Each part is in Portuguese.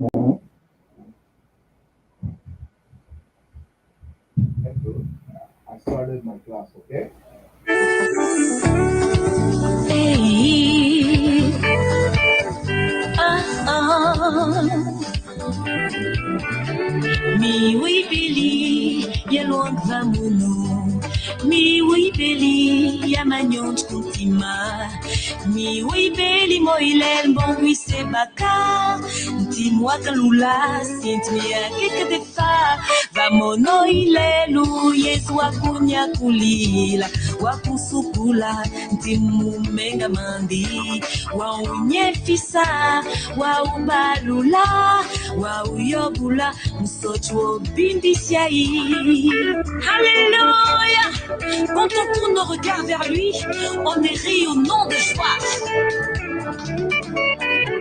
Mhm. I started my class, okay? Hey, ah, ah. Mi oui beli, ya longa muno. Mi oui beli, ya manyon kuntima. Mi oui beli mo ilel bon oui se baka. Nti mwa kalula, sint mi a keke de fa. Vamono ilelu, yesu wakunya kulila. Wakusukula, nti mumenga mandi. Wa unyefisa, wa ubalula. Wa uyobula, msocho bindisiai. Alléluia. Quand on tourne nos regards vers lui, on est ri au nom de joie.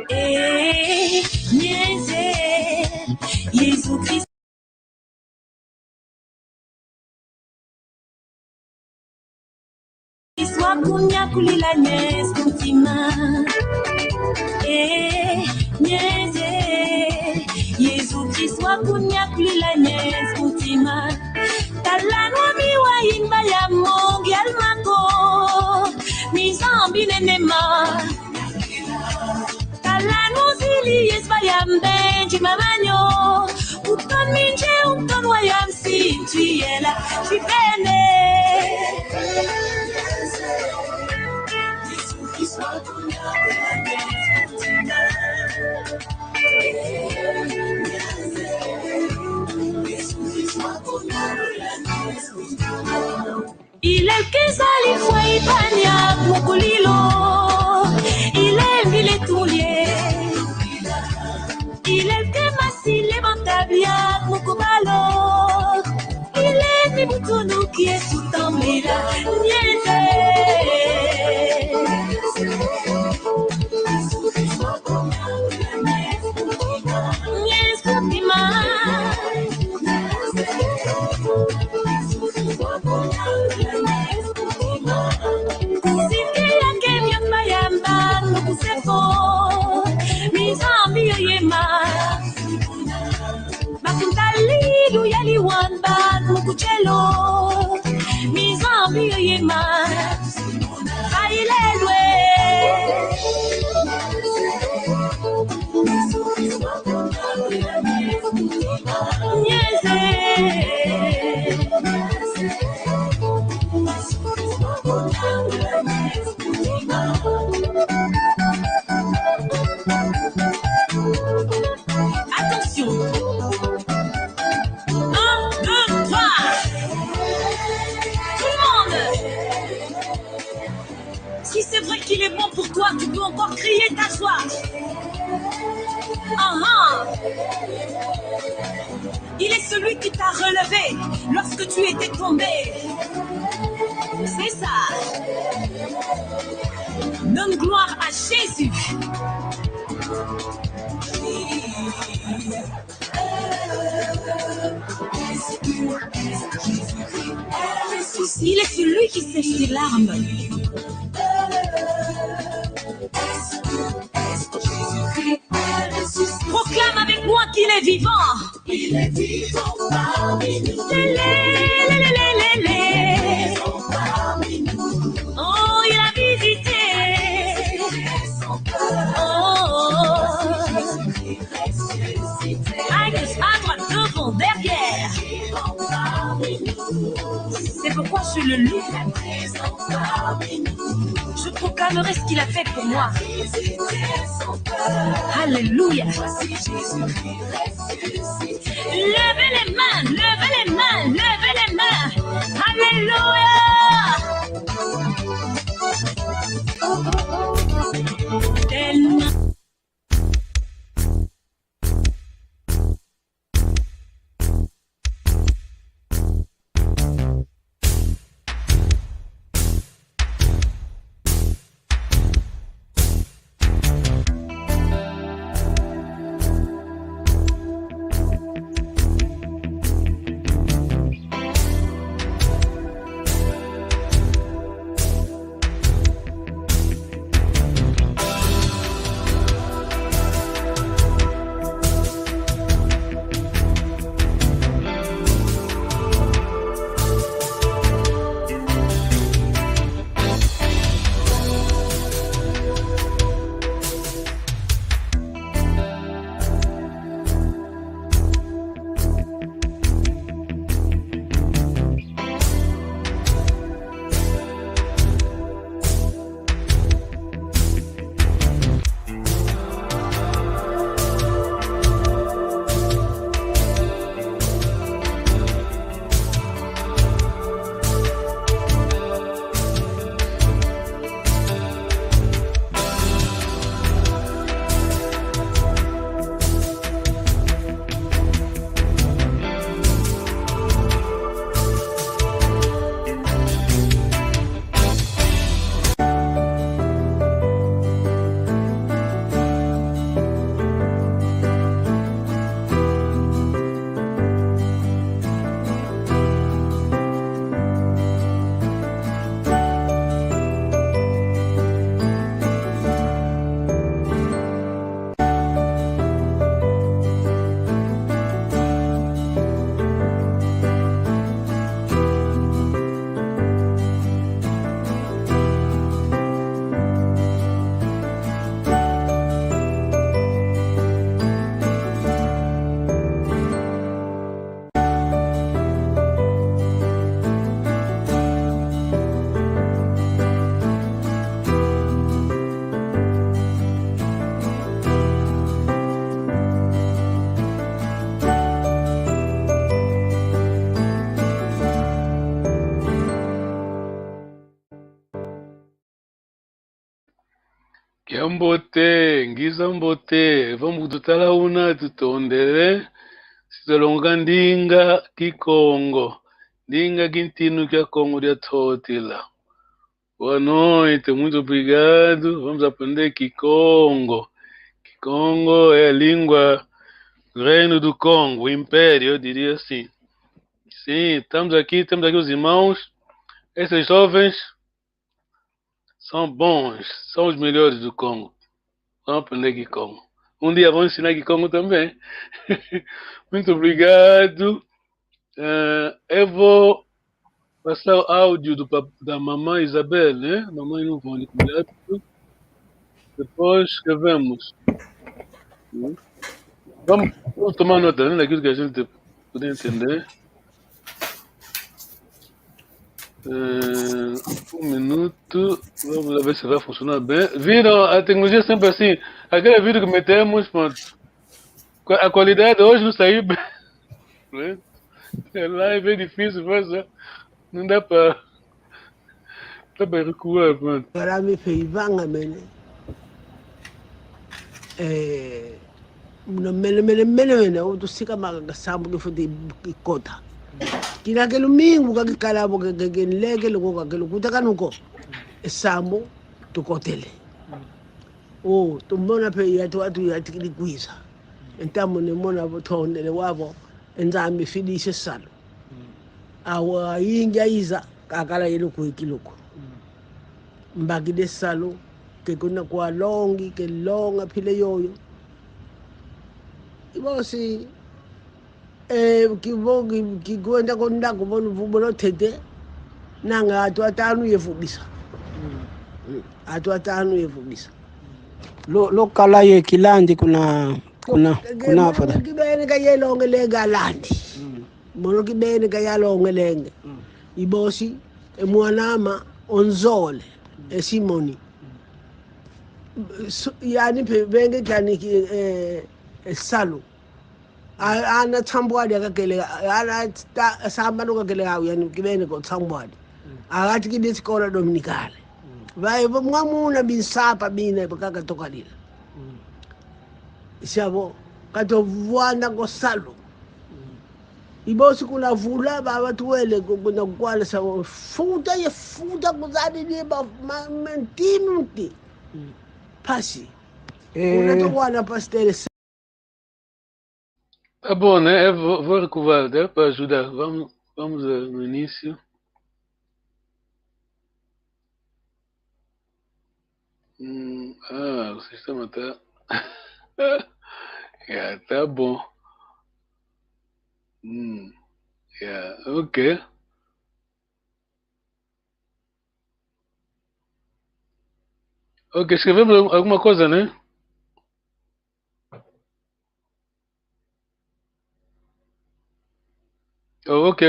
Et niaise, Jésus-Christ. Soit kunya kulila nyes kuntima. Niaise, Jésus-Christ soit kunya kulila nyes kuntima. Talanwa miwa imba ya mongi almako. Mizambi nenema. Talanwa zili yesba ya mbenji mamanyo. Uton minje uton wayam sinti yela. Chipene. Il est Kizali Fwaibania Mukulilo. Il est Miletoulier. Il est Kemasile Bantabia Mukubalo. Il est Mibutunu qui est tout en mila. Niente. Tu peux encore crier ta joie. Il est celui qui t'a relevé lorsque tu étais tombé. C'est ça. Donne gloire à Jésus. Il est celui qui sèche tes larmes. Proclame avec moi qu'il est vivant. Il est vivant parmi nous. Oh, il a visité. À droite, devant, derrière. C'est pourquoi je le loue. Je proclamerai ce qu'il a fait pour moi. Alléluia. Levez les mains, levez les mains, levez les mains. Alléluia. Tellement. ngizambote, vamos tutala una tutondele, sitalonga ndinga kikongo, ndinga quintino que a Congo de Totila. Boa noite, muito obrigado. Vamos aprender Kikongo. Kikongo é a língua do Reino do Congo, o Império, eu diria assim. Sim, temos aqui os irmãos. Esses jovens são bons, são os melhores do Congo. Vamos aprender Kikongo. Um dia vamos ensinar Kikongo também. Muito obrigado. Eu vou passar o áudio da mamãe Isabel, né? Mamãe não vou cuidar. Depois escrevemos. Vamos tomar nota, né? Daquilo que a gente puder entender. Um minuto. Vamos ver se vai funcionar bem. Viram? A tecnologia é sempre assim. Aquele vídeo que metemos, pronto. A qualidade hoje não saiu bem. Né? Lá é bem difícil, mas não dá para recuar, pronto. Agora me fez vanga mene. Mene o tu sika maga sambu que foi kota. Kina que domingo que calabo que lege logo que luta kanuko. Sambu tu kotele. Oh, tu mona pe ya tu atu ya tikili kuisa. Entamo ne mona botonde le wabo enzambi fidishe salo. Awa yinja iza kakala yelo kuikiluko. Mbagi de salo ke kuna kwa longi ke longa pile yoyo ibosi ki kwenda konda kubona vubulo tete nanga atwatanu yefubisa atwatanu yefubisa lo kala ye kilandi kuna fada kibene ka yelonge lega landi mono kibene ka yalonge lenge ibosi emwanama onzole esimoni yani benge kani salo ana tambwadi akakele ana samba no kakele au yani kibene ko tambwadi agati kidi skola dominikale vai mwamuna binsapa bine bakaka tokalila sabo kato vuana ko salo ibosi kuna vula baba tuwele kuna kwala sa futa kuzadi ni ba mentinuti pasi unatokuwa pastel. Tá bom, né? Eu vou recuar, né? Para ajudar. Vamos no início. O sistema tá. Tá bom. Ok. Ok, escrevemos alguma coisa, né? Ok,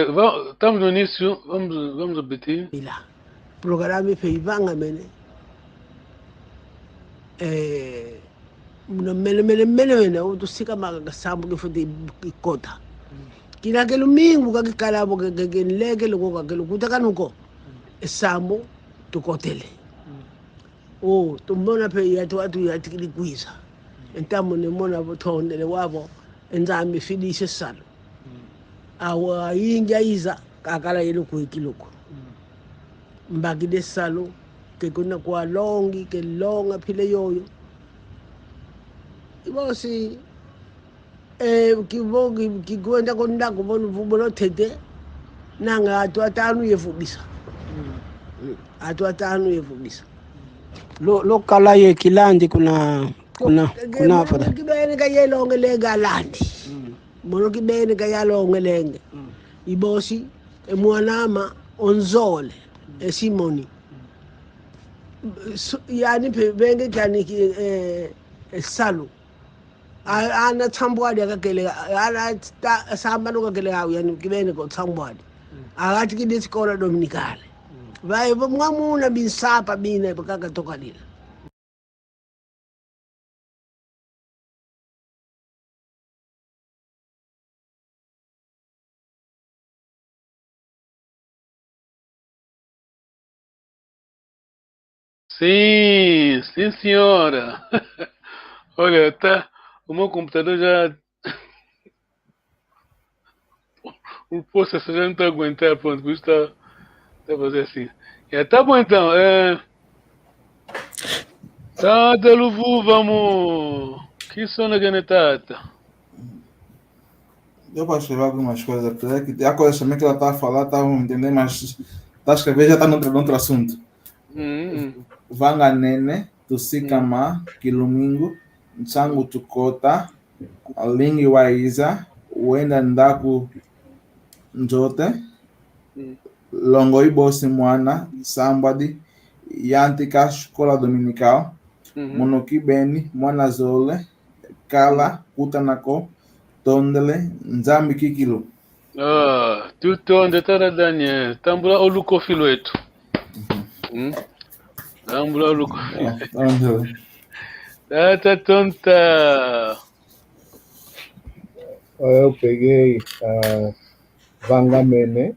estamos no início, vamos repetir. Programa feivanga mene. Mene o tu sika maga sambu que foi kota. Kina que domingo que calabo que lege logo que luta kanuko. Sambu tu kotele. Oh, tu mona pe ya tu atu ya tikili kuisa. Entamo ne mona botonde le wabo enzambi fidishe salo. Awa yinja iza kakala yelo kuikiluko. Mbagi de salo ke kuna kwa longi ke longa pile yoyo ibosi ki kwenda konda kubona vubulo tete nanga atwatanu yefubisa atwatanu yefubisa lo kala ye kilandi kuna fada kibene ka yelonge lega landi mono kibene ka yalonge lenge ibosi emwanama onzole esimoni yani benge kani salo ana tambwadi akakele ana samba no kakele au yani kibene ko tambwadi agati kidi skola dominikale vai mwamuna binsapa bine bakaka tokalila Sim, sim, senhora. Olha, tá. O meu computador já. O processador já não tá aguentando, pronto, por isso tá fazer assim. Tá bom então. Tata Luvu, vamos. Que sono que tata? Deu para escrever algumas coisas, apesar que há coisas também que ela está a falar, estava a entender, mas está a escrever já está noutro assunto. Vanga Nene, Tusikama, Kilumingo, Nsangu Tukota, Lingi Waiza, Wenda Ndaku Njote, Longoi Bosi Mwana, Sambadi, Yantika Escola Dominical, Monoki Beni, Mwana Zole, Kala, Kutanako, Tondele, Nzambi Kikilo. Tuto onde tá Daniel? Tambula o Luco Filueto. Tambula o Luco Filueto. Tata tonta. Eu peguei Vangamene,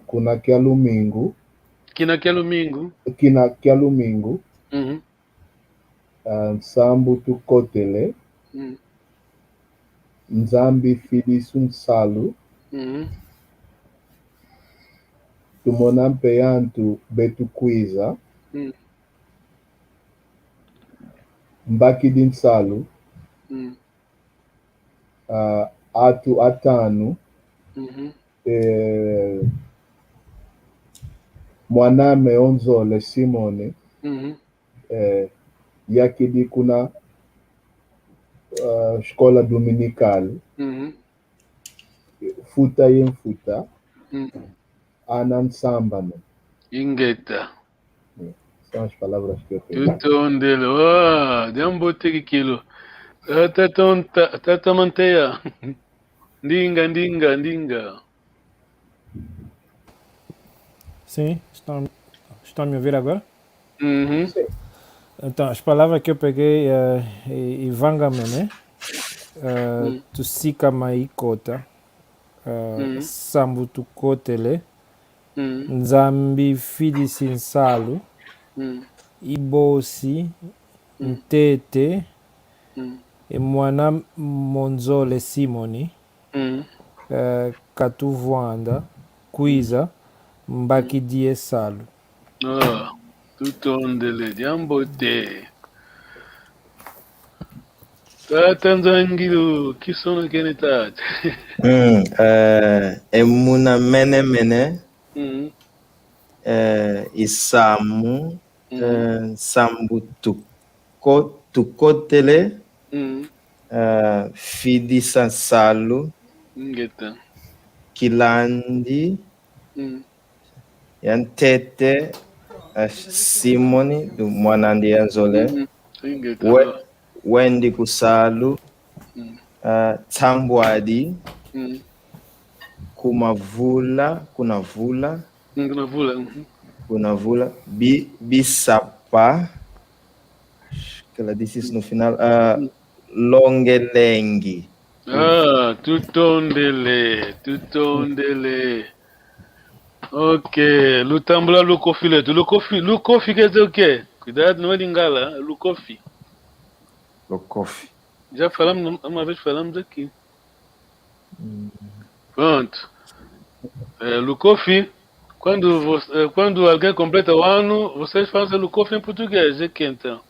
Kunakia Lumingo. Kinakia Lumingo. Nsambu Tukotele. Nzambi Filisun Salu. Tumonampeyantu Betukwiza. Mbakidin Salu. Atu Atanu. Mwaname Onzole Simone. Yakidi kuna escola dominical. Futa Yenfuta. Anan Sambano. Ingeta. São as palavras que eu peguei. Tuto onde deu um bote aquilo. Tata tonta, tata manteia. Ndinga. Sim, estão a me ouvir agora? Sim. Então, as palavras que eu peguei é Ivangamene, Tusika Maikota, Sambutukotele, Nzambi Fidisinsalo, Ibosi, Ntete, e Mwana Monzole Simoni, Katuvwanda, Kwiza, Mbakidie Salu. Tuto ondele, diambote. Tata Nzangilu, que sono que ne tata? Emuna Mene, Isamu, Sambu Tukotele, Fidi Sansalu, Ingeta. Kilandi, Yantete, Simoni, do Mwanandi Yanzole, Wendy Kusalu, Tambwadi, Kunavula, Bisapa, que ela disse isso no final, Longelengi. Tutondele. Ok, Lutambula Lukofi leto. Lukofi quer dizer o quê? Cuidado, não é Lingala, Lukofi. Já falamos, uma vez falamos aqui. Pronto. Lukofi, quando alguém completa o ano, vocês fazem Lukofi em português, é que então?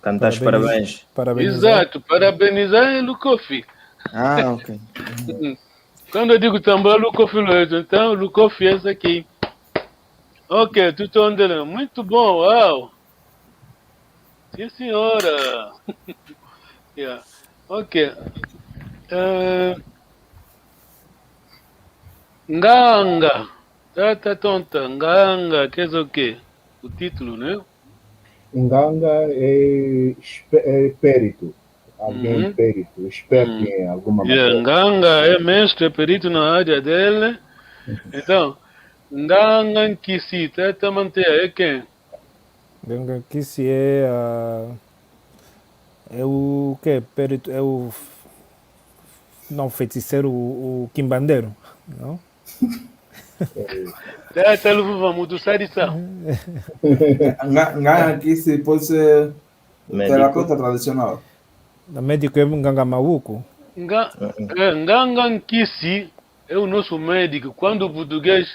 Cantar os parabéns. Exato, parabenizar é Lukofi. Ok. Quando eu digo tambor, Lukofi leto, então Lukofi é esse aqui. Ok, Tutondele, muito bom, uau. Sim, senhora. Yeah. Ok. Nganga. Tata tonta. Nganga. Quer dizer o quê? O título, né? Nganga é perito. Alguém perito, experto em alguma matéria. Nganga é mestre, é perito na área dele. Então, Nganga Nkisi, Tata Manteia, é quem? Nganga Nkisi é o que? Perito, é o... Não, feiticeiro, o quimbandeiro, não? Tata Luvuva Mudu Sadisa. Nganga aqui se pode ser terapeuta tradicional. O médico é Nganga Mauco. Nganga Nkisi é o nosso médico. Quando o português.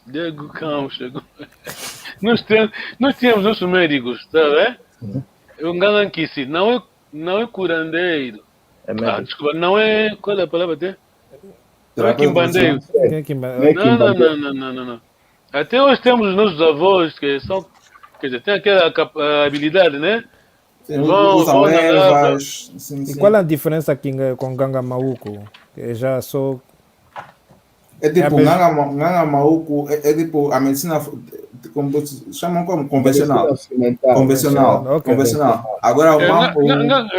Diego Cão chegou. Nós tínhamos nossos médicos, tá vendo? O Nganga Nkisi não é curandeiro. Desculpa, não é. Qual é a palavra até? Não é quimbandeiro. Não. Até hoje temos os nossos avós que são. Quer dizer, tem aquela habilidade, né? Usam ervas. E qual a diferença aqui com Nganga Mauco? Que já sou. É tipo, Nganga Mauco é tipo a medicina, chamam como convencional. Convencional. Agora o Mampo.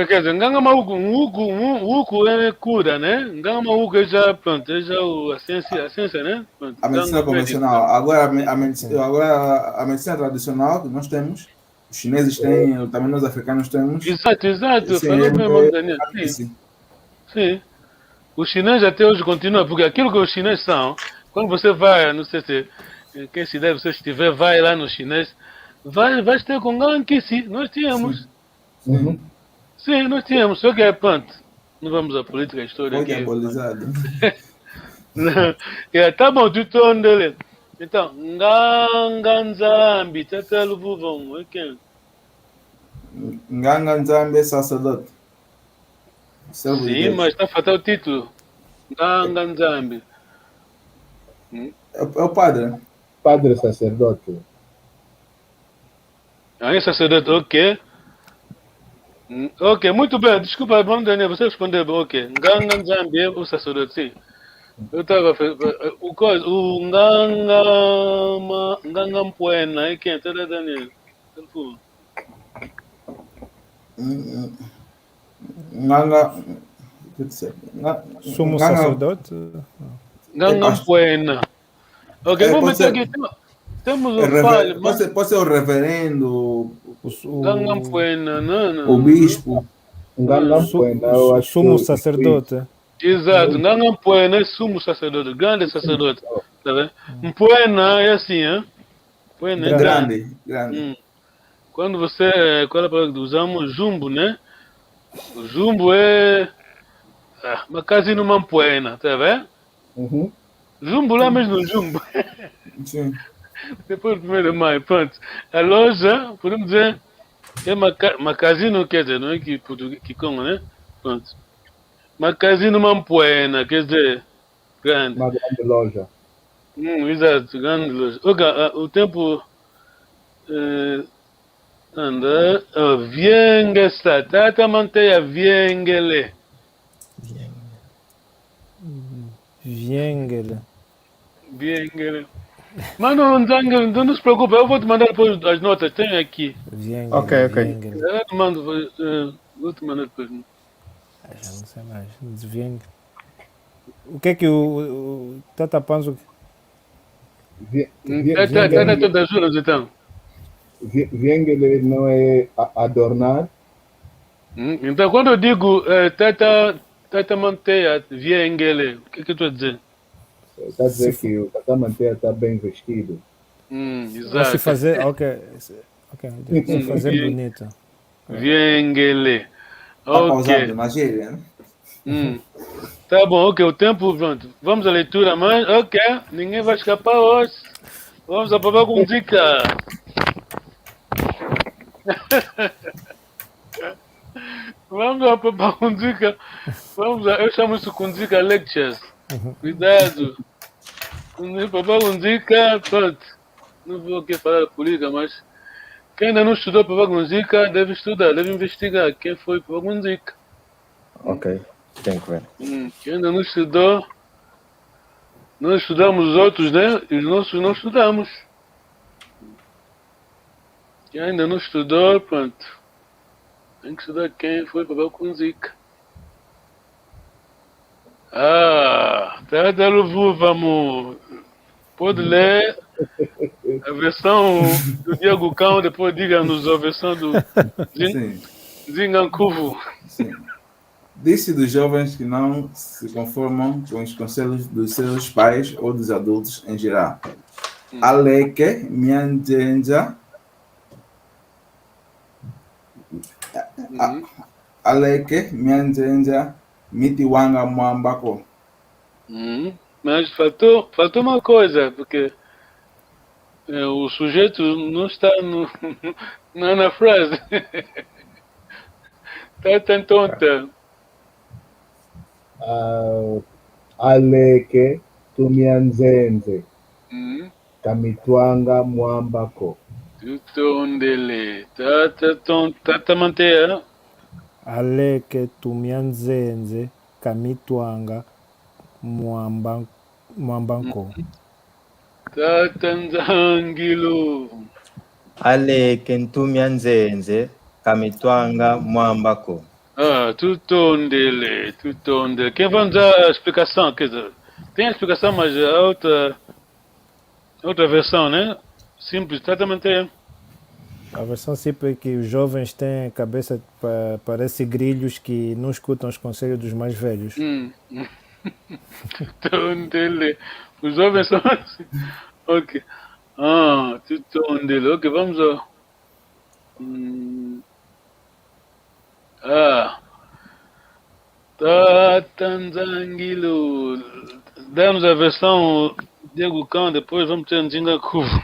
Quer dizer, Nganga Mauco, Uco é cura, né? Nganga Mauco é já, pronto, é já a ciência, né? Pronto, a medicina convencional. Agora a medicina tradicional que nós temos, os chineses têm, também nós africanos temos. Exato. Falou mesmo, Daniel. Sim. Os chineses até hoje continuam, porque aquilo que os chineses são, quando você vai, não sei se quem se deve, você estiver, vai lá no chinês, vai ter com Nkisi, nós tínhamos. Sim, nós tínhamos, só que é pronto. Não vamos à política, a história aqui. Tá bom, tu tá onde? Então, Nganga Nzambi, Tata Luvuvão, é quem? Nganga Nzambi é sacerdote. Sim, mas está a faltar o título. Nganga Nzambi. É o padre. Padre sacerdote. É sacerdote, ok. Ok, muito bem. Desculpa, vamos Daniel, você respondeu, ok. Nganga Nzambi é o sacerdote, sim. Eu estava. O Nganga Mpuena é quem? Tá, Daniel? Nganga. Sumo sacerdote? Nganga Mpuena. Ok, vamos meter aqui. Temos o falho. Pode ser o reverendo. Nganga Mpuena, não. O bispo. Nganga Mpuena, eu acho. Sumo sacerdote. Exato, Nganga Mpuena é sumo sacerdote, grande sacerdote. Tá vendo? Mpuena é assim, hein? Mpuena é grande. Quando você. Qual é a palavra que usamos? Jumbo, né? O jumbo é. Uma casa numa Mpuena, tá vendo? Jumbo lá mesmo no jumbo. Sim. Depois do 1º de maio, pronto. A loja, podemos dizer, é uma casino, quer dizer, não é que Congo, né? Pronto. Uma casino Mpuena, quer dizer, grande. Uma grande loja. Exato, grande loja. O tempo anda. Vienga está. Tata manteia Viengele. Viengele. Mas não se preocupe, eu vou te mandar depois as notas, tenho aqui. Viengele. Ok. Eu te mando, vou te mandar depois. Já não sei mais. Viengele. O que é que o Tata Panzo... Tata todas as horas, então. Viengele não é adornar? Então, quando eu digo Tata Manteia Viengele, o que eu estou a dizer? Está a dizer que o Tata Manteia está bem vestido. Exato. Se fazer, ok. Se fazer bonito. Viengele. Ok. Na gíria, né? Tá bom, ok. O tempo, pronto. Vamos à leitura, mas, ok. Ninguém vai escapar hoje. Vamos acabar com dica. Vamos acabar com dica. Eu chamo isso com dica lectures. Cuidado. Papá com dica, pronto. Não vou aqui falar política, mas quem ainda não estudou Papá com dica deve estudar, deve investigar quem foi Papá com dica. Ok, tem que ver. Quem ainda não estudou, nós estudamos os outros, né? E os nossos não estudamos. Quem ainda não estudou, pronto. Tem que estudar quem foi Papá com zica. Tata Luvuva, amor. Pode ler a versão do Diego Cão, depois diga-nos a versão do Zingancuvo. Sim. Disse dos jovens que não se conformam com os conselhos dos seus pais ou dos adultos em geral. Aleke mianjenja. Aleke mianjenja mitiwanga mwambako. Mas faltou uma coisa, porque o sujeito não está na frase. Está tão tonta. Aleke tumianzenze kamitwanga mwambako. Tutondele. Tá manter. Aleke tumianzenze kamitwanga mwambanko. Tatanzangilo. Aleke ntumianzenze kamitwanga mwambako. Tutondele. Quem vai nos dar a explicação? Quer dizer, tem a explicação, mas a outra versão, né? Simples, exatamente. A versão simples é que os jovens têm a cabeça parece grilhos que não escutam os conselhos dos mais velhos. Tutondele. Os jovens são assim. Ok. Tutondele. Ok, vamos ao... Tatanzangilo. Damos a versão Diego Cão, depois vamos ter Ndinga Cuvo.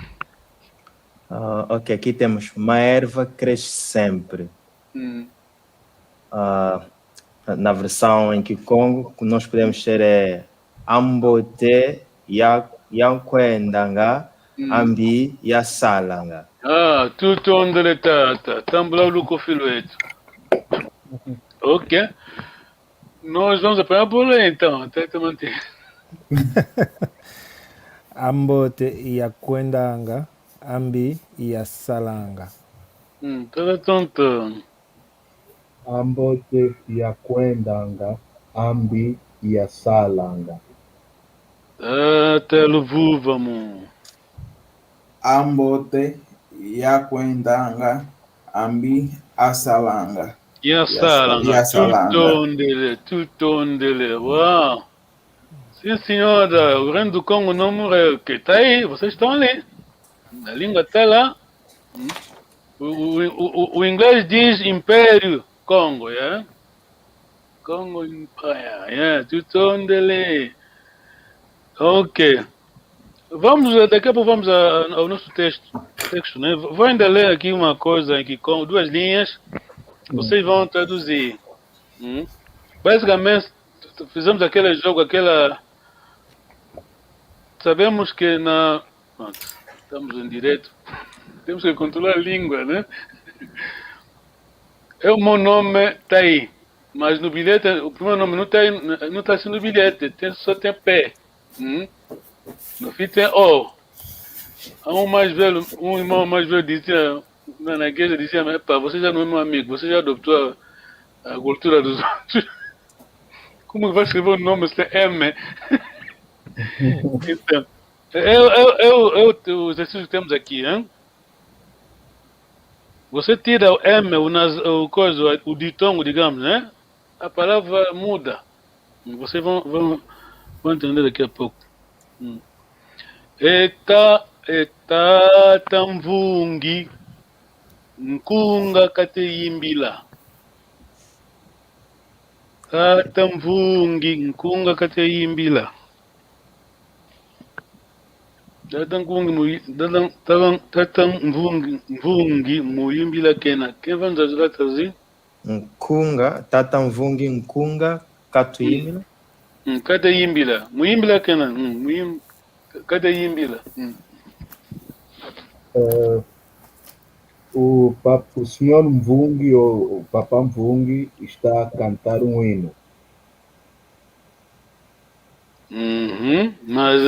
Ok, aqui temos uma erva cresce sempre. Na versão em Kikongo, nós podemos ter Ambote Yankwendanga Ambi Yasalanga. Tutondele tata. Tambula Luco Filueto. Ok. Nós vamos apanhar por aí então, até te manter. Ambote Yakwendanga Ambi Yasalanga. Toda tonta. Ambote yakwendanga ambi yasalanga. Até Luvuva, mo. Ambote yakwendanga ambi asalanga. Yasalanga. Tutondele. Uau. Sim, senhora. O Reino do Congo não morreu. Que tá aí, vocês estão ali. A língua está lá. O inglês diz Império Congo, yeah? Congo Empire, yeah. Tutondele. Ok. Daqui a pouco vamos ao nosso texto, né? Vou ainda ler aqui uma coisa aqui com 2 linhas. Vocês vão traduzir. Basicamente, fizemos aquele jogo, sabemos que estamos em direito, temos que controlar a língua, né? O meu nome está aí, mas no bilhete, o primeiro nome não está assim no bilhete, só tem P. No fim tem O. Um irmão mais velho dizia, na igreja dizia, mas pá, você já não é meu amigo, você já adoptou a cultura dos outros. Como vai escrever o nome se é M? Então, o exercício que temos aqui, hein? Você tira o M, o ditongo, digamos, né? A palavra muda. Vocês vão entender daqui a pouco. Eta tamvungi nkunga kateyimbila. Tamvungi nkunga kateyimbila. Tatamvungi muyimbila kena. Quem vai nos ajudar a traduzir? Nkunga, tatamvungi nkunga katuyimbila. Kateyimbila. Muyimbila kena. Kateyimbila. O senhor Mvungi ou o Papa Mvungi está a cantar um hino. Mas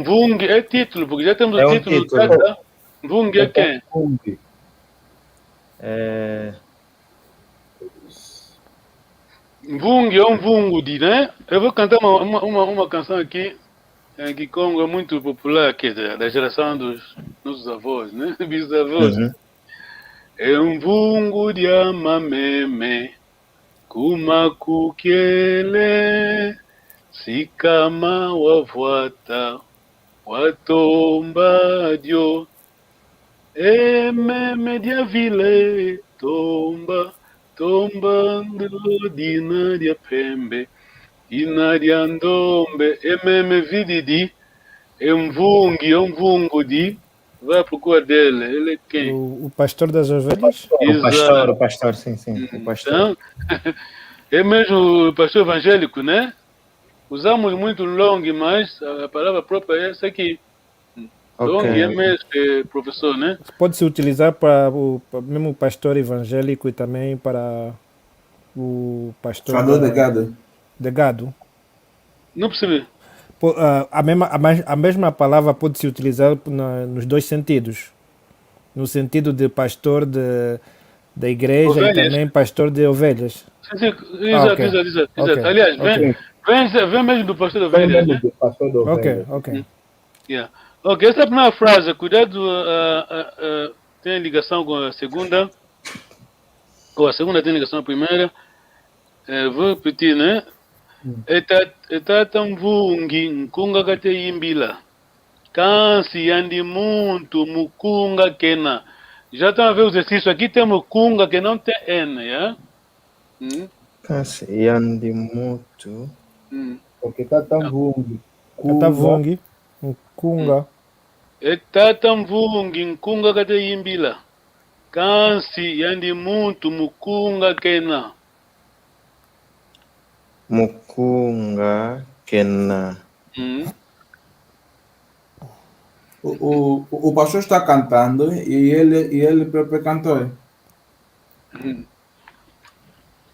Mvungi é título, porque já temos o título. Mvungi é quem? Mvungi é um Mvungudi, né? Eu vou cantar uma canção aqui em Kikongo, é muito popular, que é da geração dos nossos avós, né? Bisavós. É um Mvungudi amameme, kumakukele sikama wavwata watomba dio ememe dia vile tomba dina dia pembe ina dia ndombe ememe vididi emvungo di vai procura dele, ele é quem? O pastor das ovelhas? O pastor, sim, o pastor. Então, é mesmo o pastor evangélico, né? Usamos muito long, mas a palavra própria é essa aqui. Long é mesmo professor, né? Pode-se utilizar para mesmo o pastor evangélico e também para o pastor... Falou de gado. De gado. Não percebi. A mesma palavra pode se utilizar nos dois sentidos. No sentido de pastor da igreja ovelhas. E também pastor de ovelhas. Exato. Okay. Aliás, vem mesmo do pastor de ovelhas. Né? Ok. Yeah. Ok, essa é a primeira frase. Cuidado, tem ligação com a segunda. Ou a segunda tem ligação com a primeira. Vou repetir, né? Etatamvungi nkunga kate yimbila kansi yandi muntu mukunga kena. Já estão a ver o exercício aqui, tem mukunga que não tem N, yeah? Kansi yandi muntu porque tatamvungi nkunga etatamvungi nkunga kate yimbila kansi yandi muntu mukunga kena. Mukunga Kena. O pastor está cantando e ele próprio é cantor.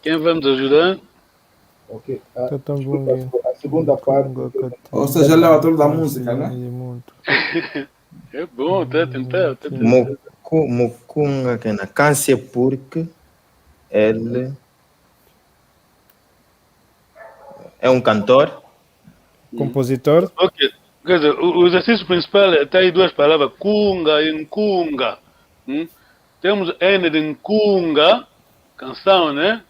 Quem vai nos ajudar? Ok. A segunda parte. Ou seja, ele é o autor da música, né? É bom, tá tentando. Mukunga Kena. Câncer porque ele é um cantor? Compositor? Ok. Quer dizer, o exercício principal está aí duas palavras, kunga e nkunga. Temos N de nkunga, canção, né?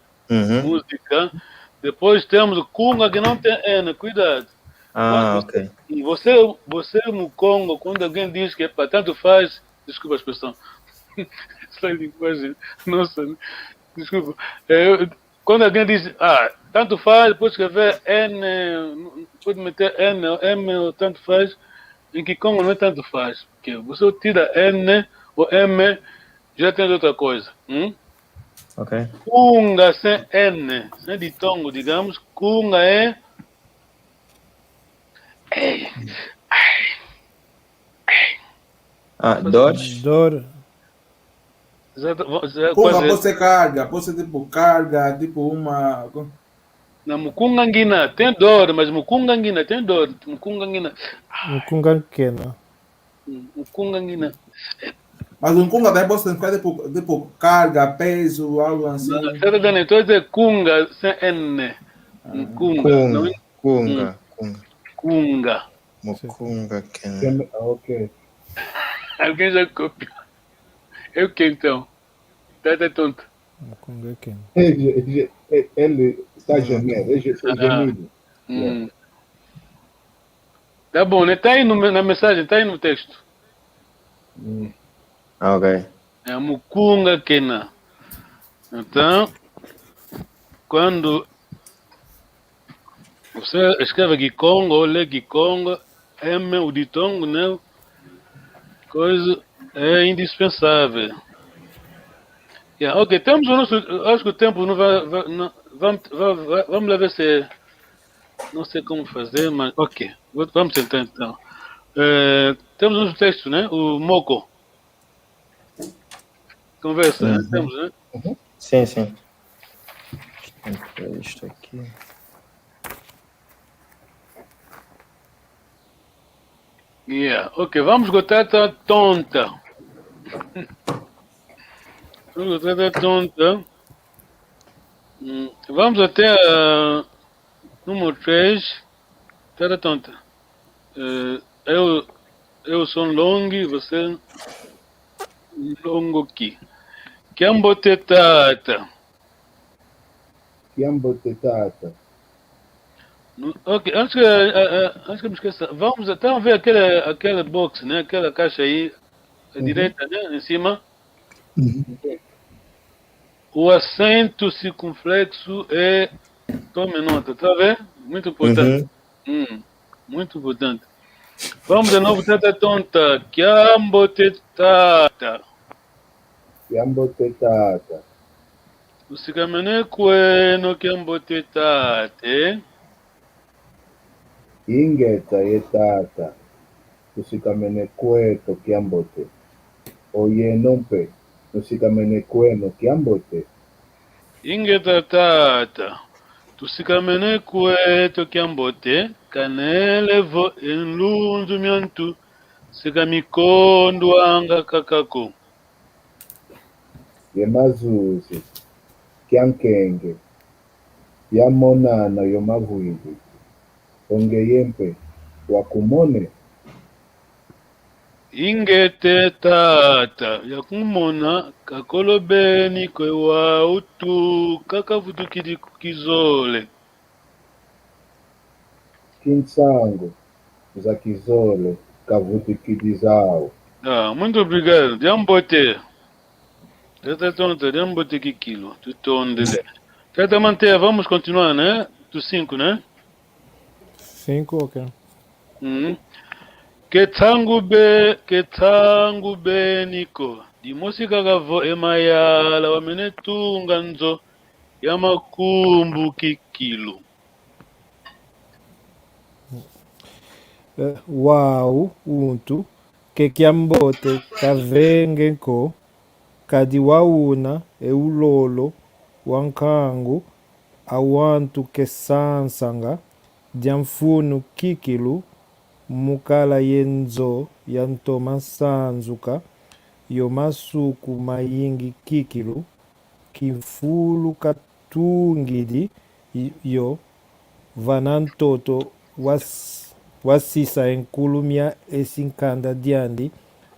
Música. Depois temos kunga que não tem N, cuidado. Ok. Você no Congo, quando alguém diz que é para tanto faz, desculpa a expressão. Essa linguagem, nossa, desculpa. Quando alguém diz, tanto faz, pode escrever N, pode meter N, M ou tanto faz, em que Congo não é tanto faz. Porque você tira N ou M, já tem outra coisa. Ok. Kunga sem N, sem ditongo, digamos, kunga é... Dor. Pode ser carga, pode ser tipo uma... Na Mukungangina tem dor, mas Mukungangina tem dor. Mukungangina. Mukungangina. Mas o Kunga também pode significar tipo carga, peso, algo assim. Então é Kunga sem N. Kunga. Mukunga Kena. Ok. Alguém já copiou. É o que então? Tá tonto. Mukunga Kena. Ele está gemendo. Tá bom, né? Tá aí na mensagem, tá aí no texto. Ok. É Mukunga Kena. Então, quando você escreve Gikongo ou lê Gikongo, M, o ditongo, né? Coisa é indispensável. Ok, temos o nosso. Acho que o tempo não vai. Vamos lá ver se. Não sei como fazer, mas. Ok, vamos tentar então. Temos o nosso texto, né? O Moko. Conversa, né? Temos, né? Sim. Isto aqui. Ok, vamos esgotar a tonta. Vamos até a número 3. Tata tonta. Eu sou long, você longo aqui. Quem bote tata? Kiambote tata. Ok, antes que eu me esqueça, vamos então ver aquela box, né? Aquela caixa aí, à direita, né? Em cima. O acento circunflexo é... Tome nota, tá vendo? Muito importante. Muito importante. Vamos de novo, tata tonta. Kiambote tata. Kiambote tata. Usikamene kweno kiambote tate. Ingeta ye tata. Tusikamene kweto kiambote. Oye nompe. Tusikamene kweno kiambote. Ingeta tata. Tusikamene kweto kiambote. Kanelevo enlunzu miantu. Sikamikondo anga kakako. Yemazuzi. Kiankenge. Yamonana yomavwidi. Ongeyempe. Wakumone. Ingete tata yakumona kakolobeni kwe wa utu kakavutukidi kizole. Kinsango. Za kizole. Kavutikidi zao. Muito obrigado. Diambote. Tata tonta, diambote kikilo. Tutondele. Tata manter, vamos continuar, né? Do 5, né? 5, ok. Ketangu be niko. Di musika gavo emayala wamenetunga nzo ya makumbu kikilo. Wau untu ke kiambote kavenge nko kadi wauna eulolo wankangu awantu kesansanga diamfunu kikilu mukala yenzo yantoma sanzuka yomasuku mayingi kikilu kimfulu katungidi yo vanantoto wasisa enkulumia esinkanda diandi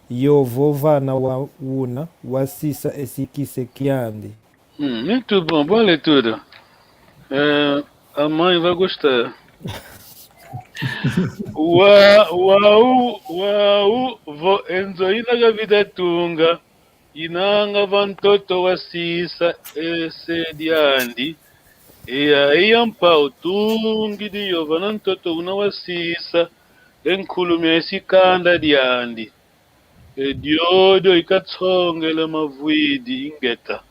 yovo vana wa una wasisa esikise kiandi. Muito bom, boa leitura. A mãe vai gostar. Uau, vo enzo inaga vida tunga, inanga vantoto wasisa ese diandi, e aí ampau tungi di yovanantoto una wasisa, enkulumia esi kanda diandi, e diodo ikatsonge le mavwidi ingeta,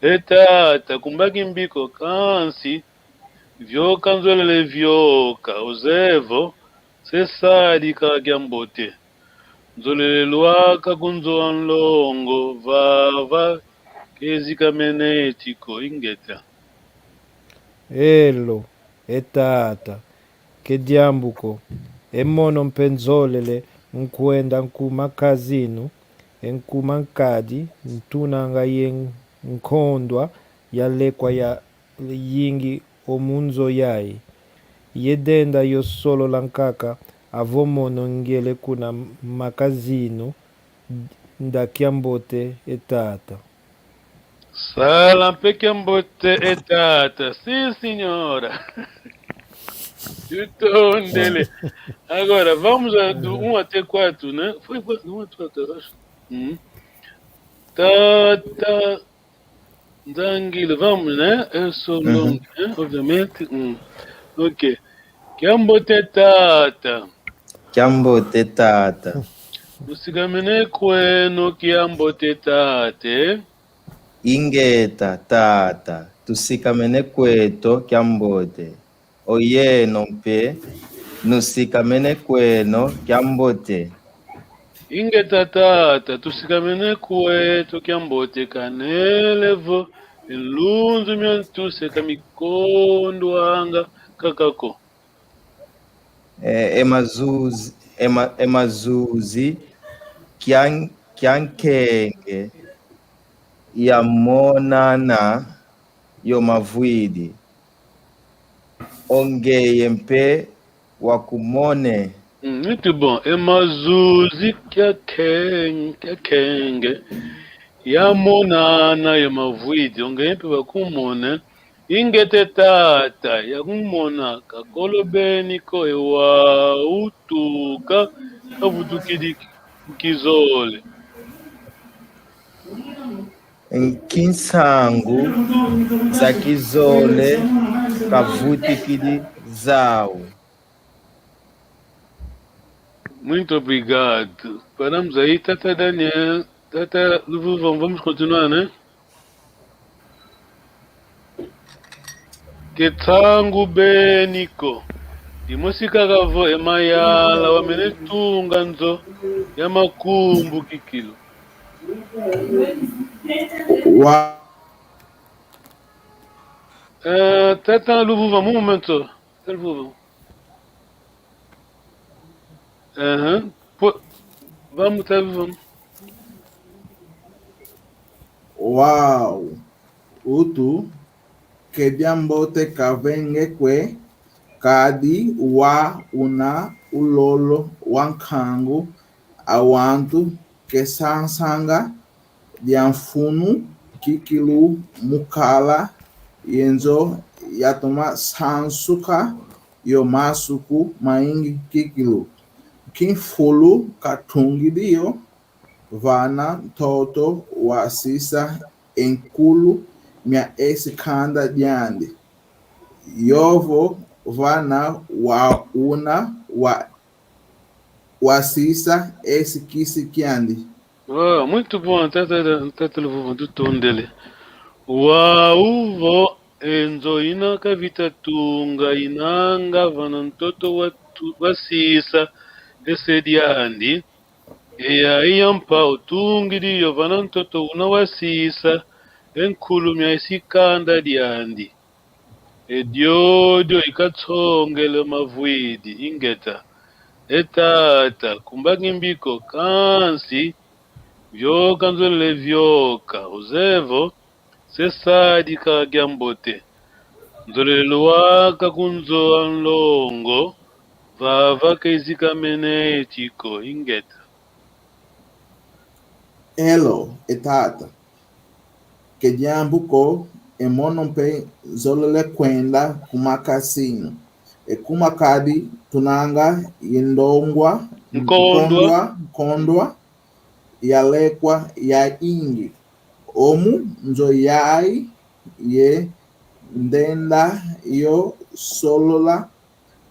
etata kumbagi mbiko kansi, vyoka nzolele vyoka uzevo sesadi kagyambote nzolele lwaka kunzoa nlongo vava kezika menetiko ingeta Elo etata kediambuko emono mpenzolele nkwenda nkuma kazinu enkuma nkadi ntunanga ye nkondwa yalekwa ya yingi omunzo yayi yedenda yo solo lankaka avomono ngele kuna makazino ndakiambote etata. Sala mpekiambote etata. Sim, senhora. Tutondele. Agora, vamos do 1 até 4, né? Foi 1 até 4, eu acho. Tata... Zanguilo, vamos, né? Eu sou longo, né? Obviamente. Ok. Kiambote tata. Kiambote tata. Usigamene kweno kiambote tate. Ingeta tata. Tusikamene kweto kiambote. Oye nompe. Nusikamene kweno kiambote. Ingeta tata. Tusikamene kweto kiambote kanelevo. Ilunzu miantuse kamikondo anga kakako. Emazuzi kiankenge yamonana yomavwidi ongeye mpe wakumone. Muito bom. Emazuzi kiakenge yamonana yomavwidi ongeye mpe wakumone ingete tata yakumona kakolo beniko ewa utuka kavutukidi kizole Nkinsangu za kizole kavutikidi zau. Muito obrigado. Paramos aí, Tata Daniel. Tata Luvuvão, vamos continuar, né? Ketangu beniko. Imusika kavo emayala wamenetunga nzo yamakumbu kikilo. Tata Luvuvão, um momento. Tata Luvuvão. Vamos, Tata Luvuvão. Uau! Utu kediambote kavenge kwe kadi wa una ulolo wankangu awantu kesansanga dianfunu kikilu mukala yenzo yatoma sansuka yomasuku maingi kikilu kinfulu katungi dio vana toto wasisa enkulu mia esikanda diandi yovo vana wa una wa wasisa esikisi kiandi. Oh, muito bom, Tata Luvuvão, do tom dele. Uvo enzo ina kavita tunga inanga vanantoto wasisa esediandi. E aí ampa utungi dio vanantoto una wasisa enkulu mia esikanda diandi. E diodio ikatsongele mavuidi ingeta. Etata kumbagimbiko kansi vyoka nzole vyoka uzevo sesadi kagyambote nzole luwaka kunzo anlongo vava keizika mene chiko ingeta. Elo etata kejambuko emonompe zolole kwenda kumakasino ekumakadi tunanga yendongwa nkondwa yalekwa ya ingi omu nzo yai ye ndenda yo solola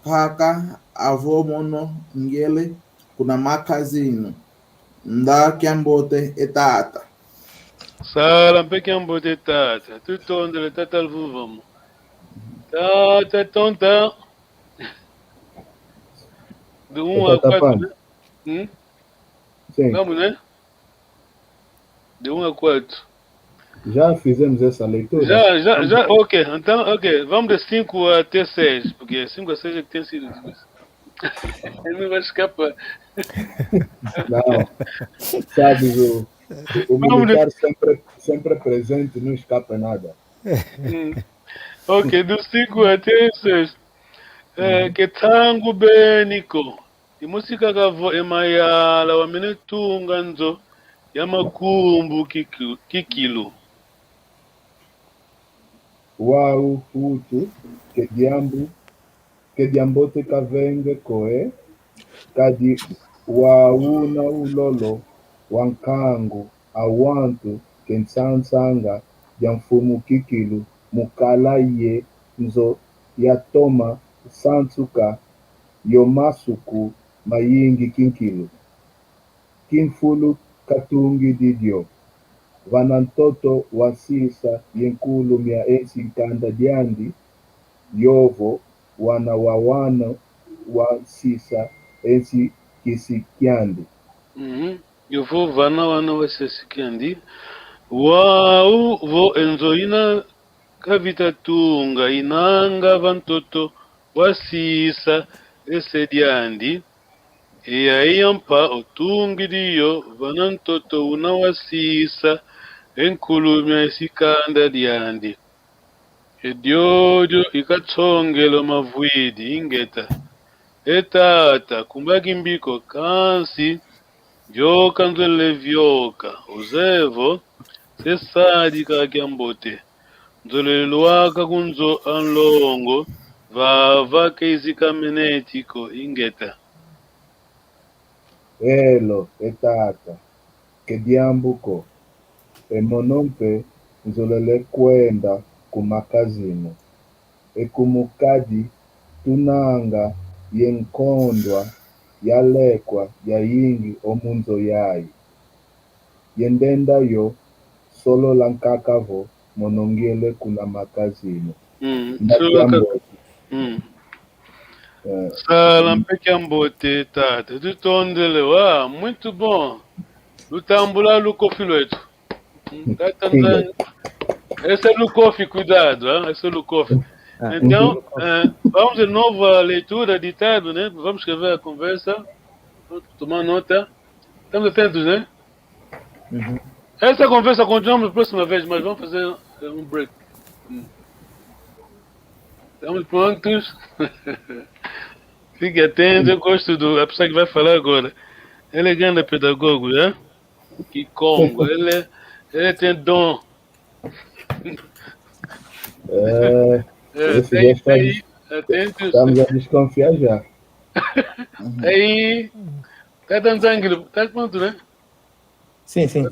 paka avomono ngele kuna makazino nda kiambote etata Sala mpe kiambote tata tutondele Tata Luvuvão. Tata tonta de 1 a 4, né? Sim. Vamos, né? De 1 a 4. Já fizemos essa leitura? Já, ok. Então, ok. Vamos de 5 até 6, porque 5 a 6 é que tem sido difícil. Ele não vai escapar. Não. Sabes, o militar sempre presente, não escapa nada. Ok, do 5 até 6. Ketangu beniko. Imusika kavo emayala wamenetunga nzo yamakumbu kikilo. Uau, utu, kediambote kavenge koe, kadi wauna ulolo, wankangu, awantu, kensansanga, jamfumu kikilu, mukala ye, nzo yatoma, sansuka, yomasuku, mayingi kinkilu. Kinfulu katungi didio. Vanantoto wasisa yenkulu mia ensi kanda diandi yovo wana wawana wasisa ensi kisikiandi. Yovo wana wasisikiandi wau vo enzoina kavita tunga inanga vantoto wasisa esediandi e aí ampa otungi dio vanantoto una wasisa enkulumia isikanda diandi. Ediodio ikatsongelo mavuidi ingeta. Etata kumbagimbiko kansi vyoka nzole vyoka uzevo sesadi kagyambote Nzoleluaka kunzo anlongo vava keizikamenetiko ingeta. Elo, etata, que diambuko, monompe nzolele kwenda kumakazino, kumukadi tunanga yenkondwa yalekwa yayingi omunzo yayi, yendenda yo solo lankakavo monongele kuna makazino. Sala mpecambote tata, tutondele wa, muito bom. Lutambula lucofileto. Esse é Lucofi, cuidado, hein? Esse é Lucofi. Então, vamos de novo à leitura ditado, né? Vamos escrever a conversa, tomar nota. Estamos atentos, né? Essa conversa continuamos na próxima vez, mas vamos fazer um break. Estamos prontos? Fique atento, eu gosto a pessoa que vai falar agora. Ele é grande pedagogo, né? Que Congo, ele tem dom. Estamos a desconfiar já. Aí, tá dando ângulo, tá pronto, né? Sim, sim.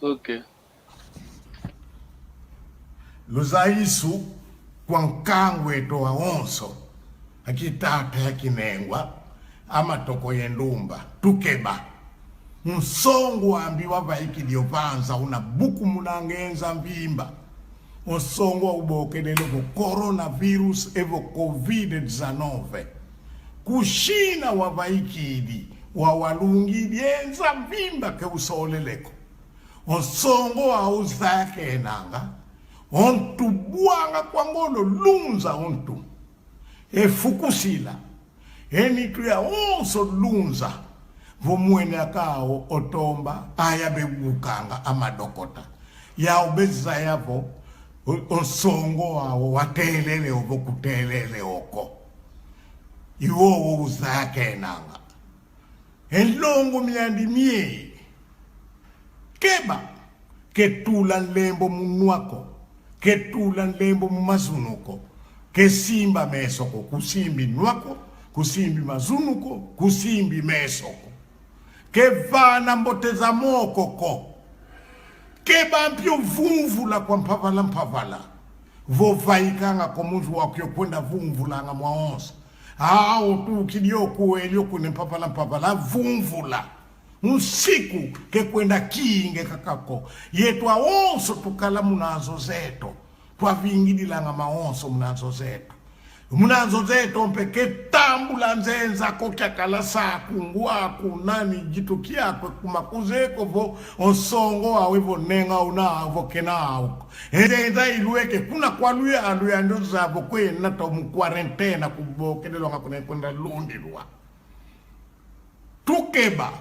Ok. Luzaisu, kwankangwe to aonso, akitata yakinengwa, amatoko yendumba, tukeba. Msongo wambiwa vaikidiopanza, una buku munangenza mbimba. Msongo wa ubokelele ko coronavirus evo COVID-19. Kushina wa vaikidi, wa walungi dienza mbimba ke usoleleko. Msongo wa uzake enanga. Ontu buanga kwa ngolo lunza ontu. Fukusila. Enitu ya onso lunza. Vomwene akao otomba. Ayabe bukanga amadokota. Ya obeza yavo. Onsongo wao watelele ovo kutelele oko. Iwo uzake nanga. Enlongo miandi mie. Keba. Ketula lembo munuako. Ketula lembo mumazunuko. Kesimba mesoko. Kusimbi nuako. Kusimbi mazunuko. Kusimbi mesoko. Kevana mboteza moko ko. Keba mpio vumvula kwa mpavala. Vovaikanga komunzu wakyo kwenda vumvula nga mwaonsa. Tu kidioku elioku ne mpavala vumvula. Usiku ke kwenda kinge kakako. Yetu aonso tukala munazo zeto. Kwa vingidila nga maonso munazo zeto. Munazo zeto mpeke tambula nzenza kokya kala saku nguaku nani jitu kiakwe kumakuzeko vo onsongo awevo nenga unavo kenauko. Nzenza ilueke kuna kwa luya ndo zavo kwe nato mu quarentena kubokelelo nga kuna kwenda lundi lua. Tukeba.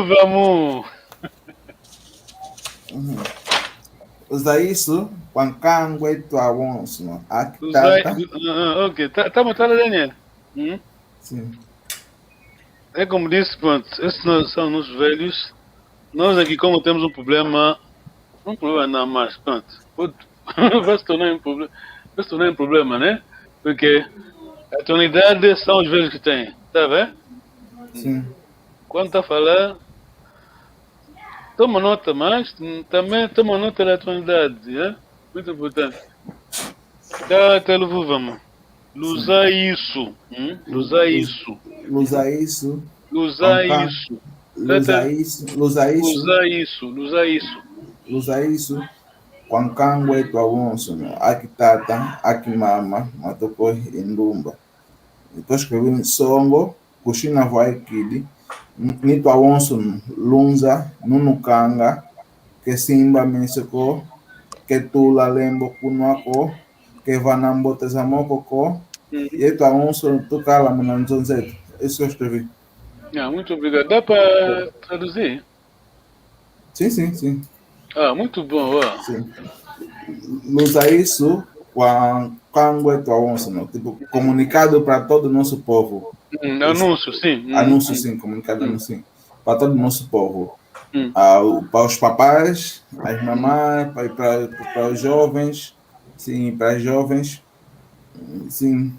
Vamos. Usa isso, Pancangwe, Tuawons, no? Ok, tá montado, Daniel? Sim. É como disse, pronto, esses são os velhos. Nós aqui, como temos um problema não, mas pronto, vai se tornar um problema, né? Porque a atualidade são os velhos que têm, tá vendo? Sim. Quando está a falar, toma nota, mas também toma nota da atualidade, né? Muito importante. Tá, vamos. Usar isso. Usar isso. Kwankangwe Tuawonso, Akitata, Akimama, Matoko Indumba. Depois que eu vi Songo, Kushina Vaikidi, Nito Awonso, Lunza, Nunukanga, que Simba Meseko, que Tula Lembo Kunuako, que Vanambo Tezamoko, e Eto Awonso, Tukala Munanzonzeto. Isso eu escrevi. Muito obrigado. Dá para traduzir? Sim. Muito bom. Sim. Usa isso Kangwe Toaonso, não? Tipo, comunicado para todo o nosso povo. Anúncio, sim. Anúncio, sim, comunicado, anúncio, sim. Para todo o nosso povo. Hum. Para os papais, as mamães, para os jovens, sim, para os jovens, sim.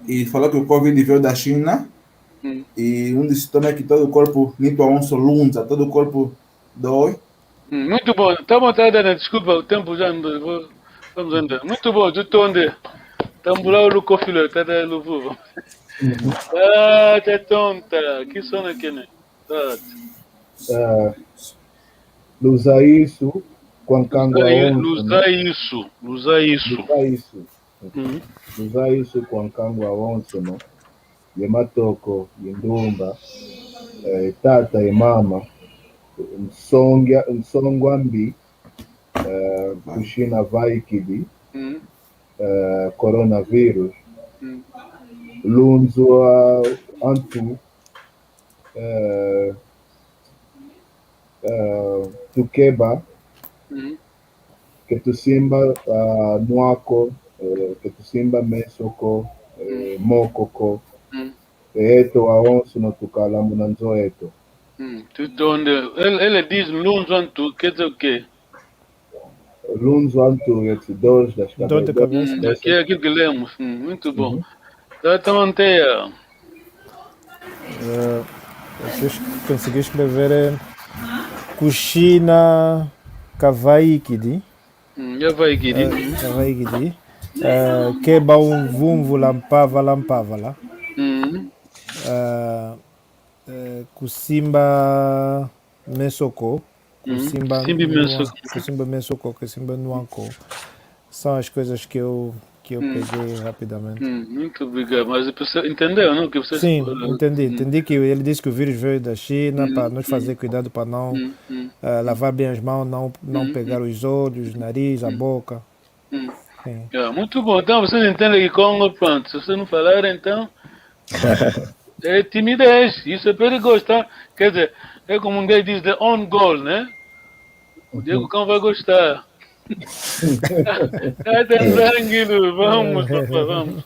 E falou que o Covid veio da China, e um dos sintomas é que todo o corpo, Nito Alonso Lunza, todo o corpo dói. Muito bom. Tá bom, tá, Dana, desculpa, o tempo já não. Vamos andar. Muito bom, de onde? Tambula o Lucofilo, tá da Luvu. Ah, tá tonta. Que sono aqui, né? Lusa isso, Quancango Aonso. Lusa isso. Lusa isso, Quancango Aonso, não? Yematoko, Yendumba, Tata e Mama, Nsongwambi, Kushina Vaikidi, Coronavírus, Lunzo Antu, Tukeba, que tu simba Nuako, que tu simba Mesoko, Mokoko, eto aonso no tukalamu na nzo eto. Ele diz Lunzo Antu, quer dizer o quê? Lunzo Antu, dores das cabeças. Dor de cabeça. Aqui é aquilo que lemos. Muito bom. Tá manteia. Consegui escrever Kushina Kavaikidi. Kavaikidi. Keba vumvu lampavala. Kusimba Mesoko. Kusimba Mesoko, Kusimba Nuanco. São as coisas que eu peguei rapidamente. Muito obrigado. Mas você entendeu, não? Que você... Sim, entendi. Entendi que ele disse que o vírus veio da China para nos fazer cuidado para não lavar bem as mãos, não pegar os olhos, nariz, a boca. Sim. Muito bom. Então vocês entendem que Congo, pronto. Se você não falar, então é timidez. Isso é perigoso, tá? Quer dizer, é como um gay diz, the on goal, né? O Diego Cão vai gostar. Tá tranquilo, vamos, papai, vamos.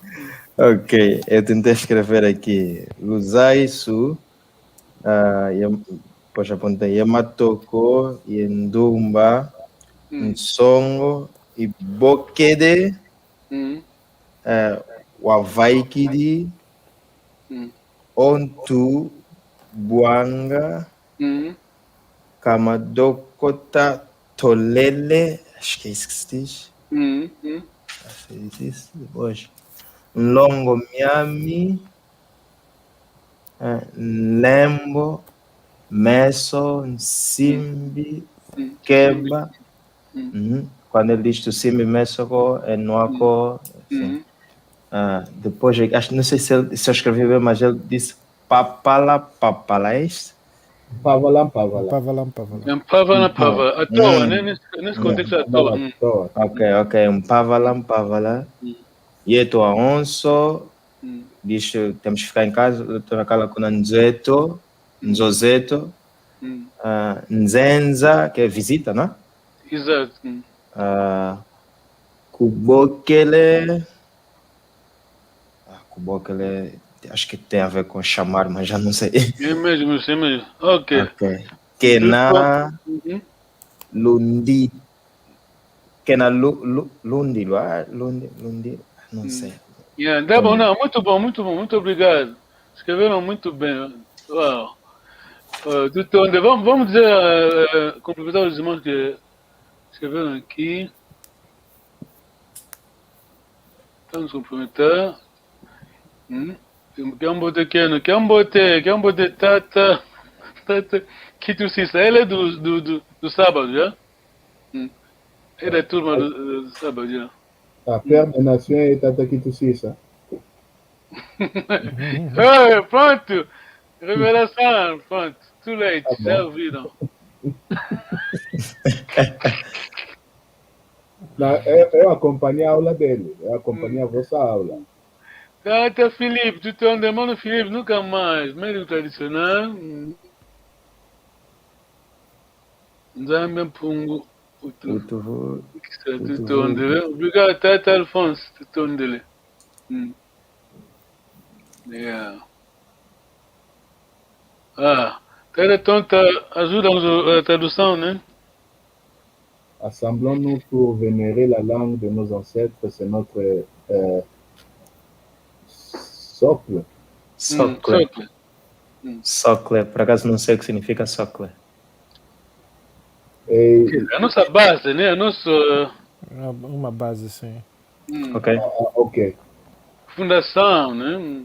Ok, eu tentei escrever aqui Luzaisu, depois apontei Yamatoko, Yendumba, Nsongo, Ibokede, Wavaikidi, Ontu, Buanga, Kamadokota, Tolele, acho que é isso que se diz. Depois, Longo Miami, Lembo, Meso, Nsimbi, Keba. Quando ele diz Simbi, Meso, é Noaco. Depois, acho, não sei se eu escrevi bem, mas ele disse Papala, é isso? Pavalam. Pavala. À toa, né? Nesse contexto, à toa. Ok. Pavala. Yeto Aonso. Diz temos que ficar em casa. Doutora Carla com Nzeto. Nzozeto. Nzenza, que é visita, não é? Exato. Kubokele. Acho que tem a ver com chamar, mas já não sei. É mesmo. Ok. Kena Lundi. Kena Lundi, não sei. Tá bom, não, muito bom, muito obrigado. Escreveram muito bem. Uau. Vamos dizer, cumprimentar os irmãos que escreveram aqui. Vamos cumprimentar. Kiambote Tata Kitusisa. Ele é do sábado, já? Ele é turma do sábado, já? A permanência é Tata Kitusisa. Pronto! Revelação, pronto. Too late, já ouviram. Eu acompanhei a aula dele, eu acompanhei a vossa aula. Tata Felipe, tu te mano Felipe, nunca mais. Médico tradicional. Nzambe Mpungu, Utuvu. Tutondele. Obrigado, Tata Alfonso. Tutondele. Yeah. Tata Tonta, ajuda-nos a tradução, né? Assemblons-nous pour vénérer la langue de nos ancêtres, c'est notre socle. Socle. Socle. Por acaso não sei o que significa socle. A nossa base, né? A nossa... Uma base, sim. Ok. Ok. Fundação, né?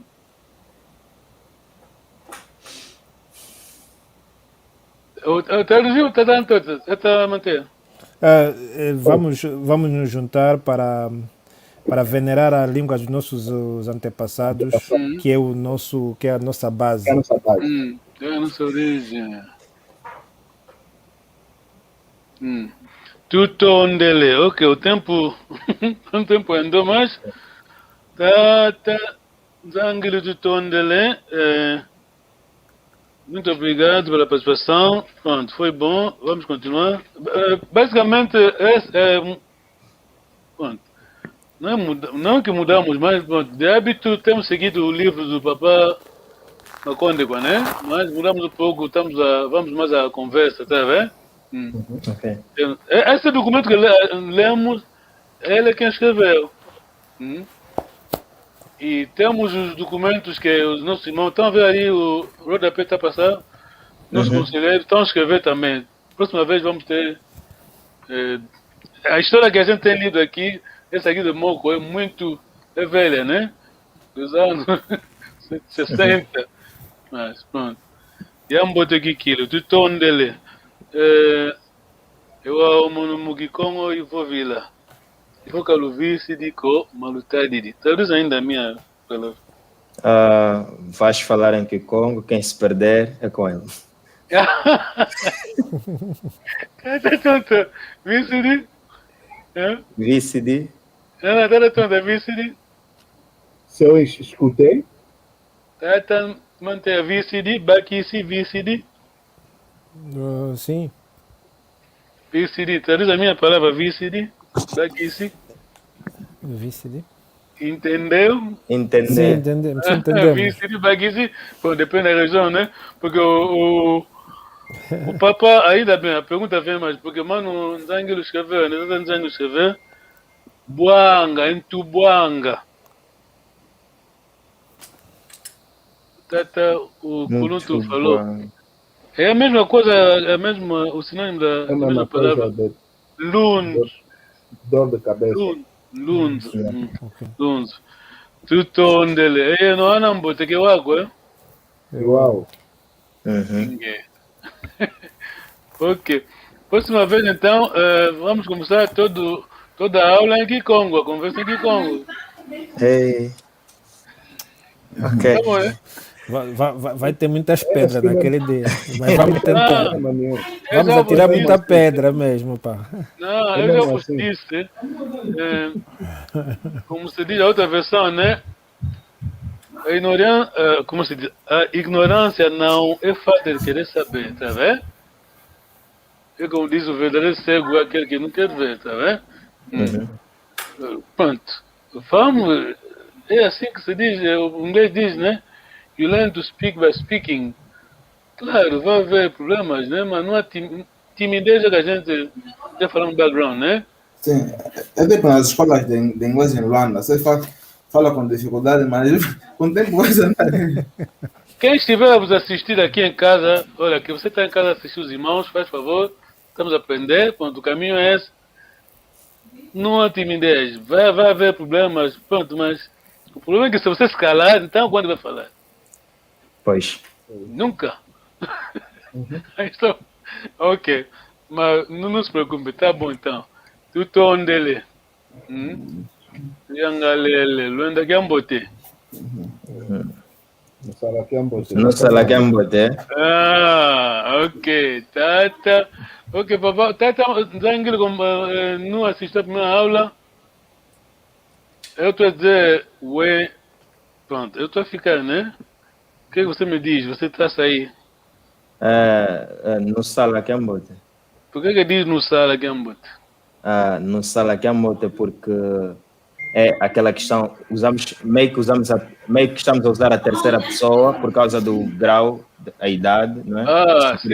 Traduziu, está a manter. Vamos nos juntar para venerar a língua dos nossos antepassados, que é a nossa base. É a nossa base. É a nossa origem. Tutondele. Ok, o tempo andou mais. Tata Zangili Tutondele. Muito obrigado pela participação. Pronto, foi bom. Vamos continuar. Basicamente, pronto, não que mudamos, mas pronto, de hábito temos seguido o livro do Papá Macondegua, né? Mas mudamos um pouco, vamos mais à conversa, tá vendo? Ok. Esse documento que lemos, ele é quem escreveu. E temos os documentos que os nossos irmãos estão a ver aí, o rodapé está a passar, nossos conselheiros estão a escrever também. Próxima vez vamos ter... a história que a gente tem lido aqui, essa aqui de Moco, é velha, né? Dos anos 60. Mas pronto. E vamos botar aqui aquilo, Tutondele. Eu amo no Mugikongo e vou vila. Vou caluvi se dico malutadidi. Traduz ainda a minha palavra. Vais falar em Kikongo, quem se perder é com ele. Vicidi? Vicidi? Vicidi? Se eu escutei? Tata mantém Vicidi, Bakisi, Vicidi? Sim. Vicidi, traduz a minha palavra Vicidi? Bakisi? Vicidi? Entendeu? Entender. Sim, entendemos. Vicidi, Bakisi? Bom, depende da região, né? Porque o Papa, ainda bem, a pergunta vem mais, porque mano, Nzangilo escreveu, né? Nzangilo escreveu Buanga, Entubuanga. Tata, o Kuluntu falou. É a mesma coisa, o sinônimo da mesma palavra. Lund. Dor de cabeça. Lund. Tutondele. Não há nambo, te que água, Uau. Ok. Próxima vez, então, vamos começar toda a aula em Kikongo, a conversa em Kikongo. Hey. Ok. Tá bom, é? Vai ter muitas pedras naquele dia, mas vamos tentar. Vamos já atirar vos muita disse. pedra mesmo, pá. Não, eu já vos disse, como se diz a outra versão, né? A ignorância não é falta de querer saber, tá vendo? É como diz o verdadeiro cego, é aquele que não quer ver, tá vendo? Pronto. Vamos, é assim que se diz, o inglês diz, né? You learn to speak by speaking. Claro, vai haver problemas, né? Mas não há timidez que a gente já falou no background, né? Sim, é tipo nas escolas de inglês em Luanda, você fala com dificuldade, mas com o tempo vai andar. Quem estiver a vos assistir aqui em casa, olha, que você está em casa a assistir os irmãos, faz favor, estamos a aprender, pronto, o caminho é esse. Não há timidez, vai haver problemas, pronto, mas o problema é que se você se calar, então quando vai falar? Pois. Nunca. Então, ok. Mas não se preocupe, tá bom então. Tutondele. Yangalele. Luenda Gambote. Não sala Gambote. Ok. Tata. Ok, papai. Tata, Zangil, não assistiu a primeira aula. Eu estou a dizer, ué. Pronto, eu estou a ficar, né? O que você me diz? Você traça aí. No sala Gambote. Por que diz no sala Gambote? No sala Gambote porque é aquela questão, meio que estamos a usar a terceira pessoa por causa do grau, a idade, não é? Sim.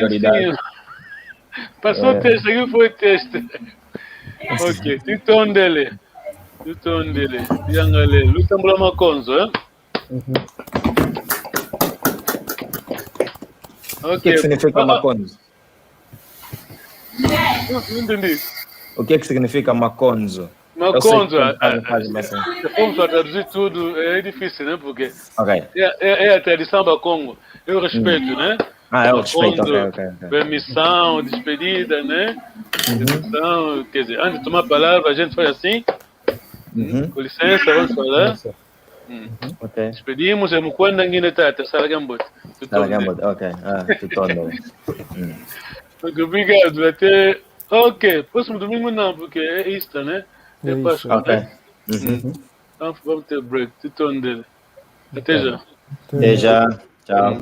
Passou o teste, aqui foi o teste. Ok, Titon dele. Yangale, luta mbula makonzo, O que significa maconzo? Não entendi. O que significa maconzo? Maconzo, vamos traduzir tudo, é difícil, né? Porque é a tradição do Congo. Eu respeito, né? Eu respeito, ok. Permissão, despedida, né? Permissão, quer dizer, antes de tomar a palavra, a gente faz assim. Com licença, vamos falar. Ok. Despedimos, é quando ninguém está, Sala Gambote. Ok. Tudo. Muito obrigado, até... Ok, próximo domingo não, porque é Easter, né? É Páscoa. Ok. Então vamos ter break, Titon dele. Até já. Até já. Tchau.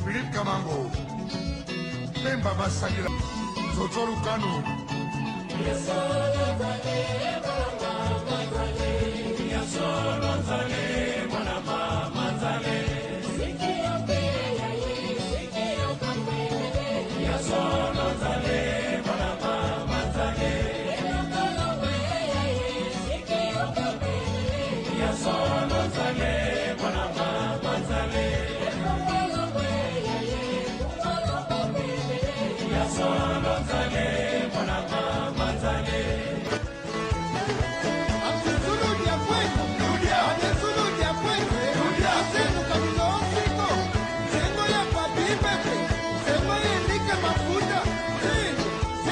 Philip Kamango, Pemba Masagila, Zozoru Kanu. Manzale.